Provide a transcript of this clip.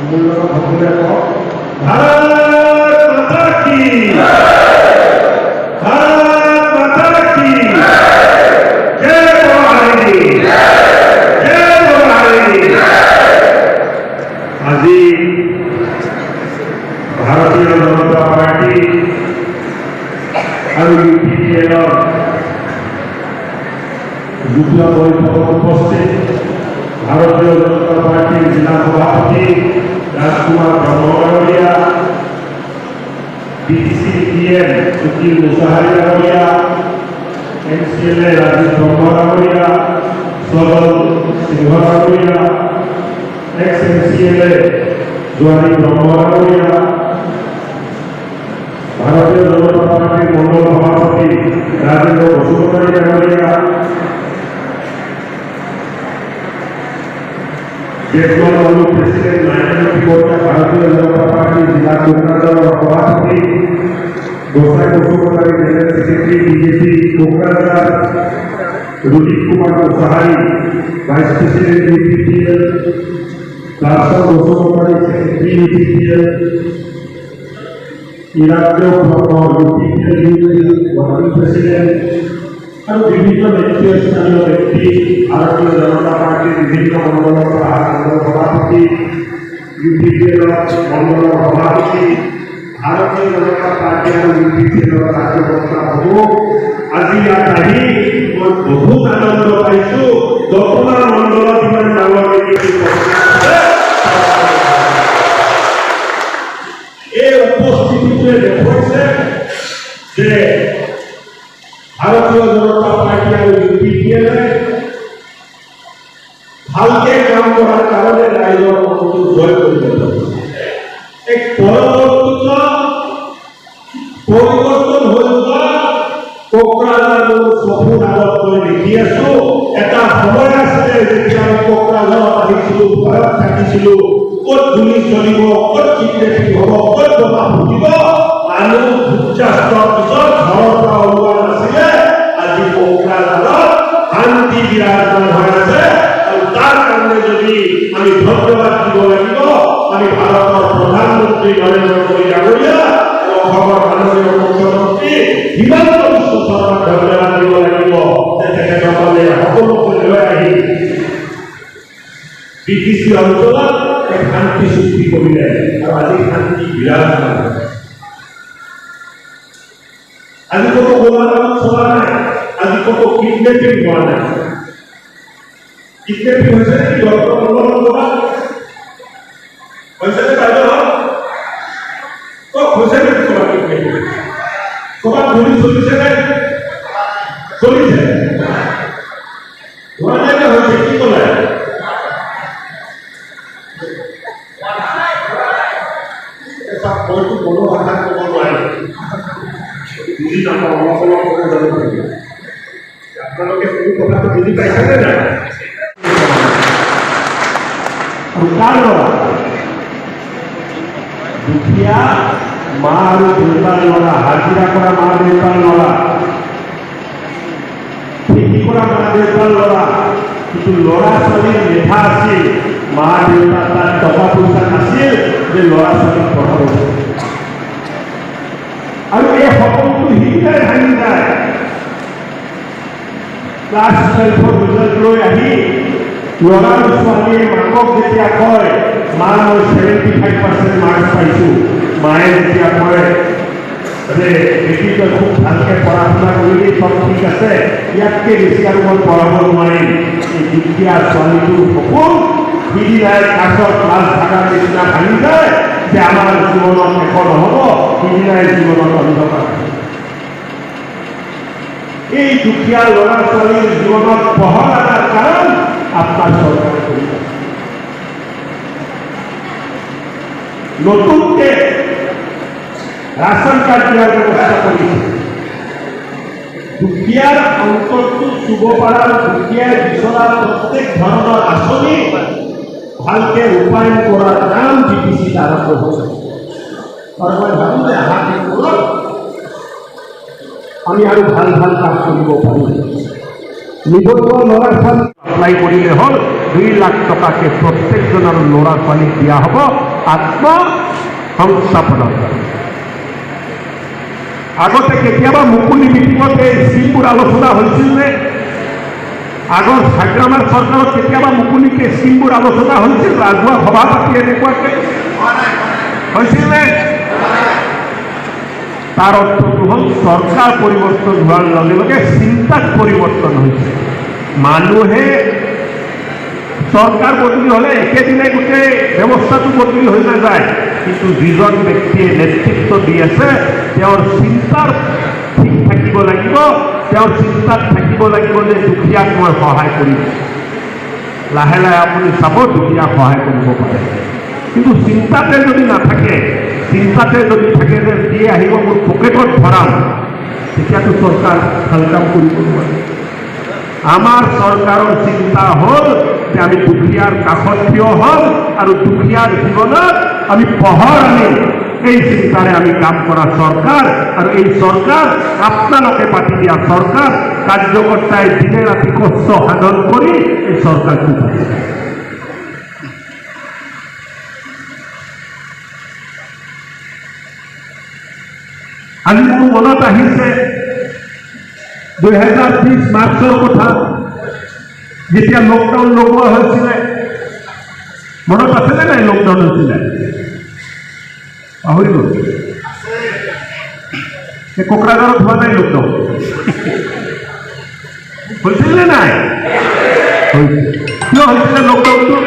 মূল্যবান সকলে কওক ভাৰত মাতা কি ভাৰত মাতা কি জয় বঙালী জয় বঙালী। আজি ভাৰতীয় জনতা পাৰ্টি আৰু UPPL যুটীয়া বৈঠকত উপস্থিত ভাৰতীয় জনতা পাৰ্টিৰ জিলা সভাপতি ৰাজকুমাৰ ব্ৰহ্মগাঁৱৰীয়া, DCPM সুশীল মুছাহাৰী ডাঙৰীয়া, MCLA ৰাজীৱ ব্ৰহ্মগাঁৱৰীয়া, সবল সিংহ ডাঙৰীয়া, ex-MCLA জোৱাৰী ব্ৰহ্মগাঁৱৰীয়া, ভাৰতীয় জনতা পাৰ্টিৰ মণ্ডল সভাপতি ৰাজেন্দ্ৰ বসুমতাৰী ডাঙৰীয়া, প্ৰেসিডেন্ট নাৰায়ণ তিবৰ্তা ভাৰতীয় জনতা পাৰ্টি জিলা কোকৰাঝাৰ সভাপতি Gosai Basumatary general secretary BJP Kokrajhar, Rujit Kumar Mushahary vice president UPPL, Darshan Basumatary secretary UPPL, ইৰাজ্য UPPL ওয়াৰ্কিং প্ৰেসিডেন্ট আৰু বিভিন্ন নেতৃস্থানীয় ব্যক্তি, ভাৰতীয় জনতা পাৰ্টিৰ বিভিন্ন মণ্ডলৰ সভাপতি, UPPL মণ্ডলৰ সভাপতি, ভাৰতীয় জনতা পাৰ্টি আৰু UPPL কাৰ্যকৰ্তাসমূহ আজি ইয়াত আহি মই বহুত আনন্দ পাইছোঁ। দপনা মণ্ডলত ইমান ডাঙৰ এই উপস্থিতিটোৱে দেখুৱাইছে যে ভাৰতীয় জনতা পাৰ্টি আৰু UPPL ভালকে কাম কৰাৰ কাৰণে ৰাইজৰ মনটো জয় কৰিব পাৰিছে। এক পৰিৱৰ্তন হৈ যোৱা কোকৰাঝাৰৰ চকুৰ আগত মই দেখি আছো। এটা সময় আছিলে যেতিয়া আমি কোকৰাঝাৰত আহিছিলো, ভয়ত থাকিছিলো, ক'ত গুলি চলিব, ক'ত কিডনেপিং হ'ব, ক'ত বোমা ফুটিব, মানুহ সূৰ্যাস্তৰ পিছত ঘৰৰ পৰা ওলোৱা নাছিলে। আজি কোকৰাঝাৰত শান্তি বিৰাজমান হৈ আছে আৰু তাৰ কাৰণে যদি আমি ধন্যবাদ দিব লাগিব, আমি ভাৰতৰ প্ৰধানমন্ত্ৰী নৰেন্দ্ৰ মোদী ডাঙৰীয়া আৰু অসমৰ মাননীয় মুখ্যমন্ত্ৰী হিমন্ত বিশ্ব শৰ্মাক ধন্যবাদ দিব লাগিব যে তেখেতসকলে সকলোকে লৈ আহি BTC অঞ্চলত এক শান্তি চুক্তি কৰিলে আৰু আজি শান্তি বিৰাজমান। আজি কোনো গোলাবাৰুদ চলা নাই, আজি কোনো কিডনেপিং হোৱা নাই। কিডনেপিং হৈছে নেকি ডক্টৰ মনমোহন ক'ৰবাত হৈছে নে বাইদেউ? ক'ত হৈছে নেকি ক'ৰবাত কিডনেপিং? ক'ৰবাত গুলি চলিছে নে? চলিছে হোৱা নাই নে হৈছে? কি ক'লে? মইতো কোনো ভাষা ক'ব নোৱাৰিম, বুজি নাপাওঁ, অলপ অলপ ক'ব জানো। আপোনালোকে কোনো কথাটো বুজি পাইছেনে নাই? কাৰ ল'ৰা? দুখীয়া মা আৰু দেউতাৰ ল'ৰা, হাজিৰা কৰা মা দেউতাৰ ল'ৰা, খেতি কৰা মা দেউতাৰ ল'ৰা। কিন্তু ল'ৰা ছোৱালীৰ মেধা আছিল, মা দেউতা তাত টকা পইচা নাছিল যে ল'ৰা ছোৱালীক পঢ়াব। আৰু এই সপোনটো হিংসাই ভাঙি যায়। ক্লাছ 12ৰ ৰিজাল্ট লৈ আহি ল'ৰা ছোৱালীয়ে মাকক যেতিয়া কয়, মা মই 75% মাৰ্কছ পাইছোঁ, মায়ে যেতিয়া কয় যে বেটি তই খুব ভালকৈ পঢ়া শুনা কৰিলি, চব ঠিক আছে, ইয়াতকৈ বেছি আৰু মই পঢ়াব নোৱাৰিম। এই দুখীয়া ছোৱালীটোৰ সপোন সিদিনাই ক্লাছত ক্লাছ থকাৰ নিচিনা ভাঙি যায় যে আমাৰ জীৱনত একো নহ'ব, সিদিনাই জীৱনত অন্ধকাৰ। এই দুখীয়া ল'ৰা ছোৱালীৰ জীৱনত পোহৰ অনাৰ কাৰণ আপোনাৰ চৰকাৰে কৰিছে। নতুনকৈ ৰাচন কাৰ্ড দিয়াৰ ব্যৱস্থা কৰিছে। দুখীয়াৰ অন্তৰটো চুব পৰা, দুখীয়াই বিচৰা প্ৰত্যেক ধৰণৰ আঁচনি ভালকে ৰূপায়ণ কৰাৰ কাম DPCত আৰম্ভ হৈছে। আৰু মই ভাবোঁ যে অহা দিনবোৰত আমি আৰু ভাল ভাল কাম কৰিব পাৰিম। নিবনুৱা ল'ৰা ছোৱালী এপ্লাই কৰিলে হ'ল 2 লাখ টকাকৈ প্ৰত্যেকজন আৰু ল'ৰা ছোৱালীক দিয়া হ'ব। আত্মসংস্থাপনৰ কাৰণে। আগতে কেতিয়াবা মুকলি মিটিঙত এই স্কিমবোৰ আলোচনা হৈছিল নে? আগৰ ছাগ্ৰামাৰ চৰকাৰত কেতিয়াবা মুকলিকে স্কিমবোৰ আলোচনা হৈছিল? ৰাজহুৱা সভা পাতি এনেকুৱাকে হৈছিল নে? তাৰ অৰ্থটো হ'ল চৰকাৰ পৰিৱৰ্তন হোৱাৰ লগে লগে চিন্তাত পৰিৱৰ্তন হৈছে। মানুহে চৰকাৰ বদলি হ'লে একেদিনাই গোটেই ব্যৱস্থাটো বদলি হৈ নাযায়, কিন্তু যিজন ব্যক্তিয়ে নেতৃত্ব দি আছে তেওঁৰ চিন্তাৰ ঠিক থাকিব লাগিব, তেওঁৰ চিন্তাত থাকিব লাগিব যে দুখীয়াক মই সহায় কৰিম। লাহে লাহে আপুনি চাব দুখীয়াক সহায় কৰিব পাৰে, কিন্তু চিন্তাতে যদি নাথাকে, চিন্তাতে যদি থাকে যে দি আহিব মোৰ পকেটত ভৰাম, তেতিয়াতো চৰকাৰ ভাল কাম কৰিব নোৱাৰে। আমাৰ চৰকাৰৰ চিন্তা হ'ল যে আমি দুখীয়াৰ কাষত থিয় হ'ম আৰু দুখীয়াৰ জীৱনত আমি পোহৰ আনিম। এই চিন্তাৰে আমি কাম কৰা চৰকাৰ, আৰু এই চৰকাৰ আপোনালোকে পাতি দিয়া চৰকাৰ, কাৰ্যকৰ্তাই দিনে ৰাতি কষ্ট সাধন কৰি এই চৰকাৰটো পাতিছে। আজি মোৰ মনত আহিছে 2020 মাৰ্চৰ কথা, যেতিয়া লকডাউন লগোৱা হৈছিলে। মনত আছেনে নাই লকডাউন হৈছিলে? পাহৰি গ'ল। কোকৰাঝাৰত হোৱা নাই লকডাউন? হৈছিল নে নাই? কিয় হৈছিলে লকডাউনটো?